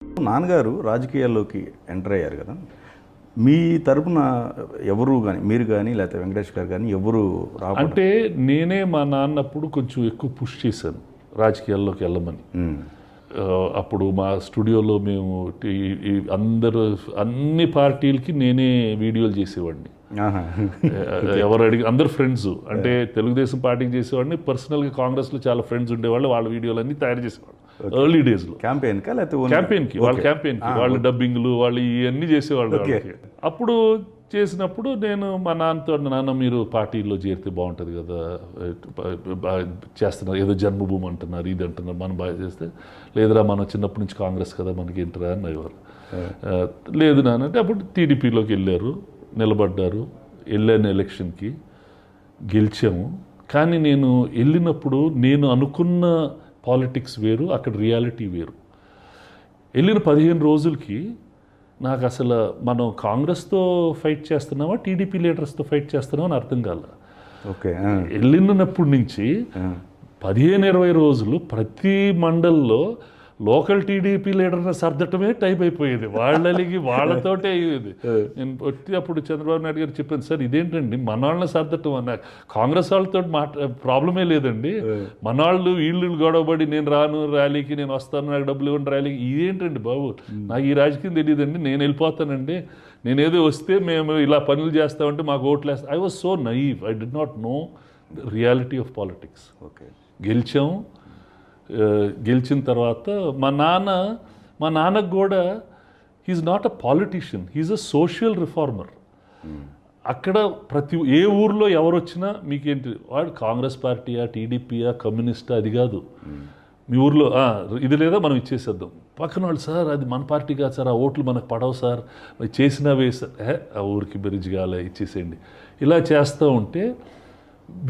నాన్నగారు రాజకీయాల్లోకి ఎంటర్ అయ్యారు కదా, మీ తరపున ఎవరు కానీ, మీరు కానీ లేకపోతే వెంకటేష్ గారు కానీ ఎవరు అంటే నేనే మా నాన్నప్పుడు కొంచెం ఎక్కువ పుష్ చేశాను రాజకీయాల్లోకి వెళ్ళమని. అప్పుడు మా స్టూడియోలో మేము అందరూ అన్ని పార్టీలకి నేనే వీడియోలు చేసేవాడిని. ఎవరు అడిగి అందరు ఫ్రెండ్స్, అంటే తెలుగుదేశం పార్టీకి చేసేవాడిని, పర్సనల్గా కాంగ్రెస్లో చాలా ఫ్రెండ్స్ ఉండేవాళ్ళు, వాళ్ళ వీడియోలన్నీ తయారు చేసేవాళ్ళు ఎర్లీ డేస్లో. క్యాంపెయిన్కి వాళ్ళు డబ్బింగ్లు వాళ్ళు ఇవన్నీ చేసేవాళ్ళు. అప్పుడు చేసినప్పుడు నేను మా నాన్నతో, నాన్న మీరు పార్టీలో చేరితే బాగుంటుంది కదా, చేస్తున్నారు ఏదో జన్మభూమి అంటున్నారు, ఇది అంటున్నారు, మనం బాగా చేస్తే, లేదురా మనం చిన్నప్పటి నుంచి కాంగ్రెస్ కదా మనకి ఏంటరా అని అయ్యేవారు. లేదు నాన్న అంటే అప్పుడు టీడీపీలోకి వెళ్ళారు, నిలబడ్డారు, వెళ్ళాను ఎలక్షన్కి, గెలిచాము. కానీ నేను వెళ్ళినప్పుడు నేను అనుకున్న పాలిటిక్స్ వేరు, అక్కడ రియాలిటీ వేరు. వెళ్ళిన 15 రోజులకి నాకు అసలు మనం కాంగ్రెస్తో ఫైట్ చేస్తున్నామా టీడీపీ లీడర్స్తో ఫైట్ చేస్తున్నామా అని అర్థం కాల. వెళ్ళినప్పటి నుంచి 15-20 రోజులు ప్రతి మండల్లో లోకల్ టీడీపీ లీడర్ని సర్దటమే టైప్ అయిపోయేది, వాళ్ళకి వాళ్ళతోటే అయ్యేది. నేను వచ్చి అప్పుడు చంద్రబాబు నాయుడు గారు చెప్పాను, సార్ ఇదేంటండి మన వాళ్ళని సర్దటం అన్న, కాంగ్రెస్ వాళ్ళతో ప్రాబ్లమే లేదండి, మన వాళ్ళు వీళ్ళు గొడవబడి నేను రాను ర్యాలీకి, నేను వస్తాను నాకు డబ్బులు ఇవ్వండి ర్యాలీకి, ఇదేంటండి బాబు, నాకు ఈ రాజకీయం తెలియదండి, నేను వెళ్ళిపోతానండి, నేనేదో వస్తే మేము ఇలా పనులు చేస్తామంటే మాకు ఓట్లు వేస్తాం. I was so naive, I did not know reality of politics. గెలిచాము. గెలిచిన తర్వాత మా నాన్నకు కూడా he is not a politician, he is a social reformer. అక్కడ ఏ ఊర్లో ఎవరు వచ్చినా మీకేంటి, వాడు కాంగ్రెస్ పార్టీయా టీడీపీయా కమ్యూనిస్టా అది కాదు, మీ ఊర్లో ఇది లేదా మనం ఇచ్చేసేద్దాం, పక్కన వాళ్ళు సార్ అది మన పార్టీ కాదు సార్, ఆ ఓట్లు మనకు పడవు సార్, చేసినవే సార్, ఆ ఊరికి బెరిజ్ కాలే ఇచ్చేసేయండి, ఇలా చేస్తూ ఉంటే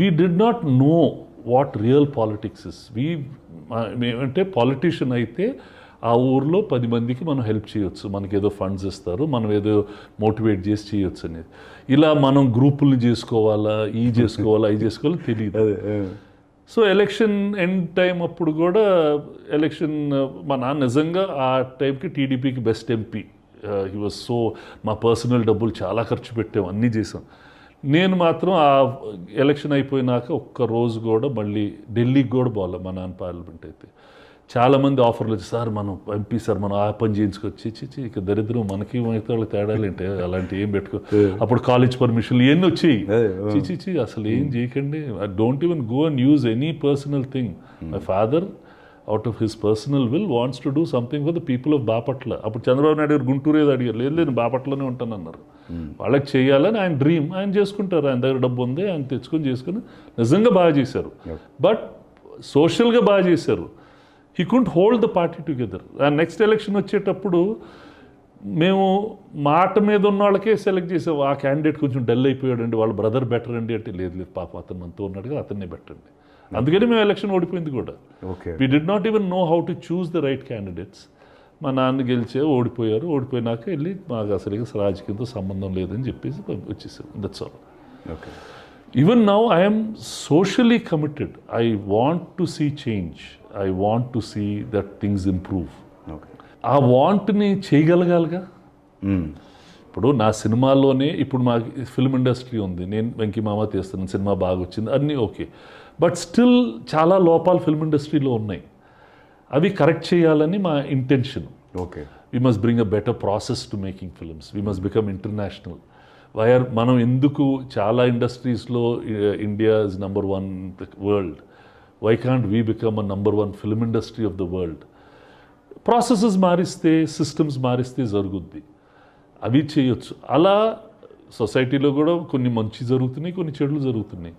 we did not know what real politics is. మేమంటే పాలిటీషియన్ అయితే ఆ ఊర్లో 10 మందికి మనం హెల్ప్ చేయొచ్చు, మనకి ఏదో ఫండ్స్ ఇస్తారు, మనం ఏదో మోటివేట్ చేసి చేయొచ్చు అనేది. ఇలా మనం గ్రూపుల్ని చేసుకోవాలా, ఈ చేసుకోవాలా తెలియదు. సో ఎలక్షన్ ఎండ్ టైం అప్పుడు కూడా మా నాన్న నిజంగా ఆ టైంకి టీడీపీకి best MP, he was so, మా పర్సనల్ డబ్బులు చాలా ఖర్చు పెట్టాం, అన్నీ చేసాం. నేను మాత్రం ఆ ఎలక్షన్ అయిపోయినాక ఒక్కరోజు కూడా మళ్ళీ ఢిల్లీకి కూడా పోలే. మా నాన్న పార్లమెంట్ అయితే చాలామంది ఆఫర్లు వచ్చి, సార్ మనం ఎంపీ సార్ మనం ఆ పని చేయించుకొచ్చి ఇక దరిద్రం మనకి మిగతా వాళ్ళకి తేడాలు ఏంటి, అలాంటి ఏం పెట్టుకో, అప్పుడు కాలేజ్ పర్మిషన్లు ఇవన్నీ వచ్చాయి. అసలు ఏం చేయకండి, I don't even go and use any personal thing. My father out of his personal will wants to do something for the people of Bapatla. అప్పుడు చంద్రబాబు నాయుడు గారు గుంటూరు ఏదో అడిగారు, లేదు బాపట్లనే ఉంటానన్నారు. వాళ్ళకి చేయాలని ఆయన డ్రీమ్, ఆయన చేసుకుంటారు, ఆయన దగ్గర డబ్బు ఉంది, ఆయన చేసుకుని నిజంగా బాగా చేశారు. బట్ సోషల్గా బాగా చేశారు. He couldn't hold the party together. Next election వచ్చేటప్పుడు మేము మాట మీద ఉన్న వాళ్ళకే సెలెక్ట్ చేసాం, ఆ క్యాండిడేట్ కొంచెం డల్ అయిపోయాడండి, వాళ్ళ బ్రదర్ బెటర్ అండి అంటే, లేదు పాప అతను మనతో ఉన్నాడుగా అతన్నే పెట్టండి. అందుకని మేము ఎలక్షన్ ఓడిపోయింది కూడా. We did not even know how to choose the right candidates. మా నాన్న ఓడిపోయారు. ఓడిపోయినాక వెళ్ళి మాకు అసలు రాజకీయంతో సంబంధం లేదని చెప్పేసి వచ్చేసాం. That's all. Even now I'm socially committed. I want to see change. I want to see that things improve. ఆ వాంట్ని చేయగలగాలిగా. ఇప్పుడు నా సినిమాల్లోనే ఇప్పుడు మా ఫిల్మ్ ఇండస్ట్రీ ఉంది, నేను వెంకీ మామ తీస్తున్నాను, సినిమా బాగా వచ్చింది, అన్నీ ఓకే. బట్ స్టిల్ చాలా లోపాలు ఫిల్మ్ ఇండస్ట్రీలో ఉన్నాయి, అవి కరెక్ట్ చేయాలని మా intention. We must bring a better process to making films. We must become international. మనం ఎందుకు చాలా ఇండస్ట్రీస్లో India is number 1 world, why can't we become a number 1 film industry of the world? Processes మారిస్తే, systems మారిస్తే జరుగుద్ది, అవి చేయొచ్చు. అలా సొసైటీలో కూడా కొన్ని మంచి జరుగుతున్నాయి, కొన్ని చెడులు జరుగుతున్నాయి.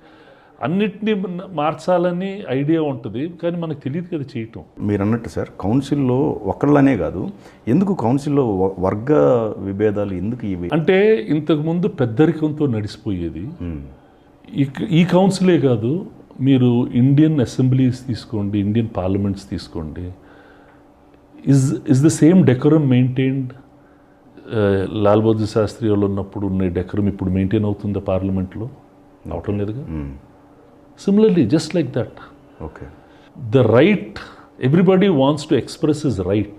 అన్నిటినీ మార్చాలని ఐడియా ఉంటుంది, కానీ మనకు తెలియదు కదా చేయటం. మీరు అన్నట్టు సార్, కౌన్సిల్లో ఒకళ్ళనే కాదు, ఎందుకు కౌన్సిల్లో వర్గ విభేదాలు ఎందుకు ఇవి అంటే, ఇంతకుముందు పెద్దరికంతో నడిచిపోయేది. ఈ కౌన్సిలే కాదు, మీరు ఇండియన్ అసెంబ్లీస్ తీసుకోండి, ఇండియన్ పార్లమెంట్స్ తీసుకోండి, is the same decorum maintained. Lal Bahadur Shastri వాళ్ళు ఉన్నప్పుడు ఉన్న డెకరం ఇప్పుడు మెయింటైన్ అవుతుందా పార్లమెంట్లో? అవటం లేదుగా. Similarly, just like that. The right, everybody wants to express his right.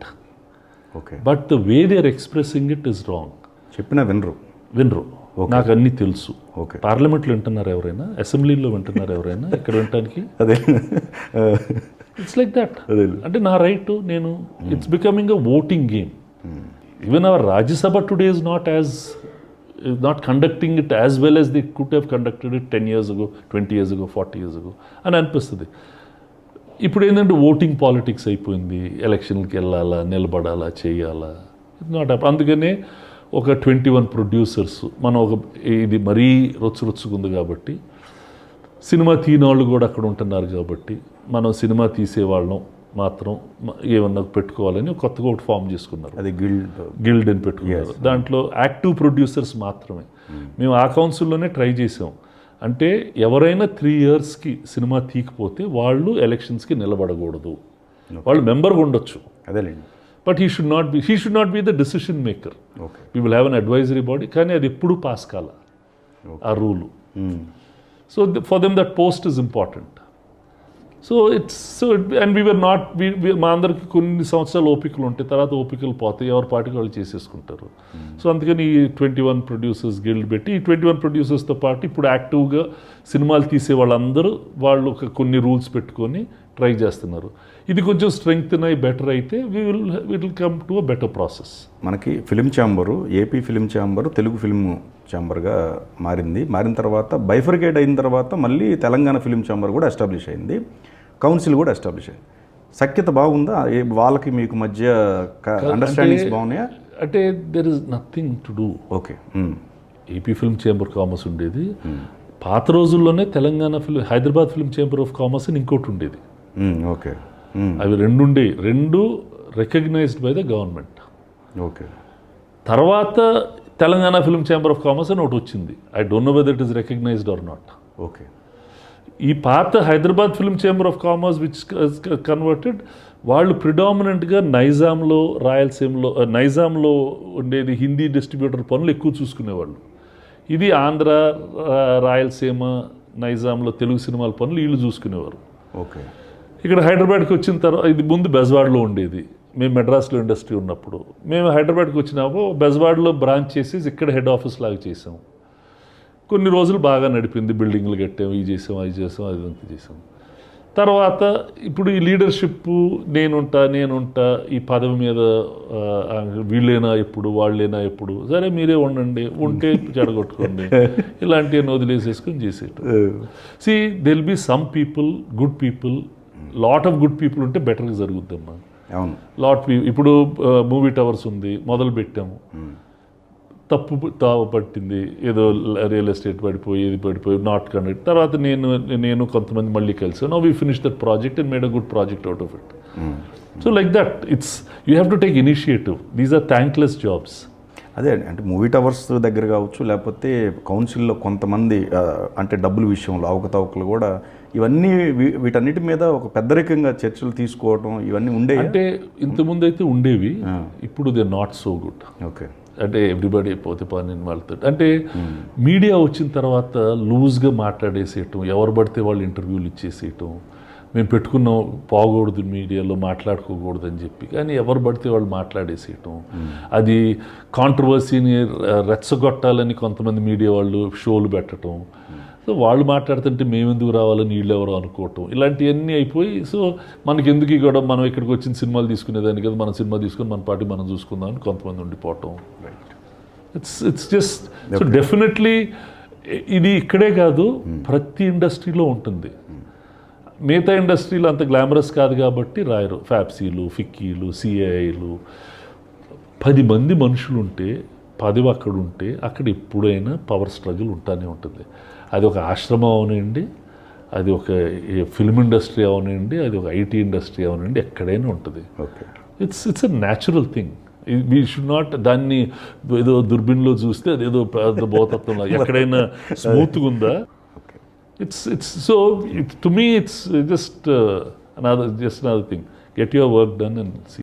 Okay. But the way they are expressing it is wrong. చెప్పినా వినరు. వినరు. నాకు అన్నీ తెలుసు. ఓకే. పార్లమెంట్లో వింటున్నారు ఎవరైనా, అసెంబ్లీలో వింటున్నారు ఎవరైనా, ఇక్కడ వినటానికి అదే ఇట్స్ లైక్ దట్. అంటే నా రైట్ నేను, it's becoming a voting game. Even hour Rajya Sabha today is not conducting it as well as the could have conducted it 10 years ago, 20 years ago, 40 years ago అని అనిపిస్తుంది. ఇప్పుడు ఏంటంటే ఓటింగ్ పాలిటిక్స్ అయిపోయింది. ఎలక్షన్కి వెళ్ళాలా, నిలబడాలా, చేయాలా, ఇట్స్ నాట్. అందుకనే ఒక 21 ప్రొడ్యూసర్స్ మనం ఇది మరీ రొచ్చురొచ్చుకుంది కాబట్టి, సినిమా తీయనోళ్ళు కూడా అక్కడ ఉంటున్నారు కాబట్టి, మనం సినిమా తీసేవాళ్ళం మాత్రం ఏమన్నా పెట్టుకోవాలని కొత్తగా ఒకటి ఫామ్ చేసుకున్నారు. అది గిల్డ్ అని పెట్టుకున్నారు. దాంట్లో యాక్టివ్ ప్రొడ్యూసర్స్ మాత్రమే. మేము ఆ కౌన్సిల్లోనే ట్రై చేసాం. అంటే ఎవరైనా 3 yearsకి సినిమా తీయకపోతే వాళ్ళు ఎలక్షన్స్కి నిలబడకూడదు. వాళ్ళు మెంబర్గా ఉండొచ్చు, అదేలేండి, but he should not be the decision maker. Okay. We will have an advisory body. కానీ అది ఎప్పుడూ పాస్ కాల ఆ rule. So for them that post is important. And we were not, మా అందరికి కొన్ని సంవత్సరాలు ఓపికలు ఉంటాయి, తర్వాత ఓపికలు పోతాయి, ఎవరి పాటికి వాళ్ళు చేసేసుకుంటారు. సో అందుకని ఈ 21 ప్రొడ్యూసర్స్ గిల్డ్ పెట్టి, ఈ 21 ప్రొడ్యూసర్స్తో పాటు ఇప్పుడు యాక్టివ్గా సినిమాలు తీసే వాళ్ళందరూ వాళ్ళు ఒక కొన్ని రూల్స్ పెట్టుకొని ట్రై చేస్తున్నారు. ఇది కొంచెం స్ట్రెంగ్త్ అయి బెటర్ అయితే will come to a better process. మనకి film chamber, AP film chamber Telugu film ఛాంబర్గా మారింది. మారిన తర్వాత బైఫర్కేట్ అయిన తర్వాత మళ్ళీ తెలంగాణ ఫిలిం ఛాంబర్ కూడా ఎస్టాబ్లిష్ అయింది, కౌన్సిల్ కూడా ఎస్టాబ్లిష్ అయింది. సఖ్యత బాగుందా? వాళ్ళకి మీకు మధ్య అండర్స్టాండింగ్స్ బాగున్నాయా? అంటే there is nothing to do. Okay. AP film chamber commerce ఉండేది. పాత రోజుల్లోనే Telangana Hyderabad film chamber of commerce అని ఇంకోటి ఉండేది. ఓకే. అవి రెండు ఉండేవి, రెండు recognised by the government. Okay. తర్వాత Telangana film chamber of commerce అని ఒకటి వచ్చింది. I don't know whether it is recognised or not. Okay. ఈ పాత Hyderabad film chamber of commerce which converted, వాళ్ళు ప్రిడామినెంట్గా నైజాంలో ఉండేది హిందీ డిస్ట్రిబ్యూటర్ పనులు ఎక్కువ చూసుకునేవాళ్ళు. ఇది ఆంధ్ర, రాయలసీమ, నైజాంలో తెలుగు సినిమాల పనులు వీళ్ళు చూసుకునేవారు. ఓకే. ఇక్కడ హైదరాబాద్కి వచ్చిన తర్వాత, ఇది ముందు బెజవాడలో ఉండేది. మేము మెడ్రాస్లో ఇండస్ట్రీ ఉన్నప్పుడు మేము హైదరాబాద్కి వచ్చినాము, బెజవాడలో బ్రాంచ్ చేసి ఇక్కడ హెడ్ ఆఫీస్ లాగా చేసాం. కొన్ని రోజులు బాగా నడిపింది, బిల్డింగ్లు కట్టాము, ఇది చేసాం, అది చేసాం, అది అంతా చేసాం. తర్వాత ఇప్పుడు ఈ లీడర్షిప్ నేనుంటా ఈ పదవి మీద వీళ్ళైనా ఎప్పుడు, వాళ్ళైనా ఎప్పుడు, సరే మీరే ఉండండి, ఉంటే చెడగొట్టుకోండి, ఇలాంటివన్నీ వదిలేసేసుకొని చేసేయటం. See there'll be some people, good people, lot of good people ఉంటే బెటర్గా జరుగుద్దమ్మా. అవును. ఇప్పుడు మూవీ టవర్స్ ఉంది, మొదలు పెట్టాము, తావ పట్టింది, ఏదో రియల్ ఎస్టేట్ పడిపోయి నాట్ కండక్ట్. తర్వాత నేను కొంతమంది మళ్ళీ కలిసి now we finish that project and made a good project out of it. So like that you have to take initiative. These are thankless jobs. అదే అంటే మూవీ టవర్స్ దగ్గర కావచ్చు, లేకపోతే కౌన్సిల్లో కొంతమంది అంటే డబ్బుల విషయంలో అవకతవకలు కూడా, ఇవన్నీ వీటన్నిటి మీద ఒక పెద్దరికంగా చర్చలు తీసుకోవడం ఇవన్నీ ఉండేవి. అంటే ఇంతకుముందు అయితే ఉండేవి, ఇప్పుడు they not so good. Okay. అంటే ఎవ్రీబడి పోతే పని వాళ్ళతో, అంటే మీడియా వచ్చిన తర్వాత లూజ్గా మాట్లాడేసేయటం, ఎవరు పడితే వాళ్ళు ఇంటర్వ్యూలు ఇచ్చేసేయటం, మేము పెట్టుకున్నాం పోకూడదు మీడియాలో, మాట్లాడుకోకూడదు అని చెప్పి, కానీ ఎవరు పడితే వాళ్ళు మాట్లాడేసేయటం, అది కాంట్రవర్సీని రెచ్చగొట్టాలని కొంతమంది మీడియా వాళ్ళు షోలు పెట్టడం. సో వాళ్ళు మాట్లాడుతుంటే మేమెందుకు రావాలని వీళ్ళు ఎవరో అనుకోవటం, ఇలాంటివన్నీ అయిపోయి, సో మనకి ఎందుకు కూడా మనం ఇక్కడికి వచ్చిన సినిమాలు తీసుకునేదాన్ని కదా, మన సినిమా తీసుకుని మన పార్టీ మనం చూసుకుందాం అని కొంతమంది ఉండిపోవటం. ఇట్స్ జస్ట్ సో డెఫినెట్లీ ఇది ఇక్కడే కాదు, ప్రతి ఇండస్ట్రీలో ఉంటుంది. మిగతా ఇండస్ట్రీలో అంత గ్లామరస్ కాదు కాబట్టి రాయరు. ఫ్యాప్సీలు, ఫిక్కీలు, సిఐలు, 10 మంది మనుషులు ఉంటే, 10 అక్కడ ఉంటే అక్కడ ఎప్పుడైనా పవర్ స్ట్రగుల్ ఉంటానే ఉంటుంది. అది ఒక ఆశ్రమం అవనండి, అది ఒక ఫిల్మ్ ఇండస్ట్రీ అవనండి, అది ఒక ఐటీ ఇండస్ట్రీ అవనండి, ఎక్కడైనా ఉంటుంది. Okay. It's a natural thing. We should not దాన్ని ఏదో దుర్బిన్లో చూస్తే అదేదో పెద్ద భూతత్వంలో ఎక్కడైనా స్మూత్గా ఉందా. So to me it's just another thing. Get your work done and see.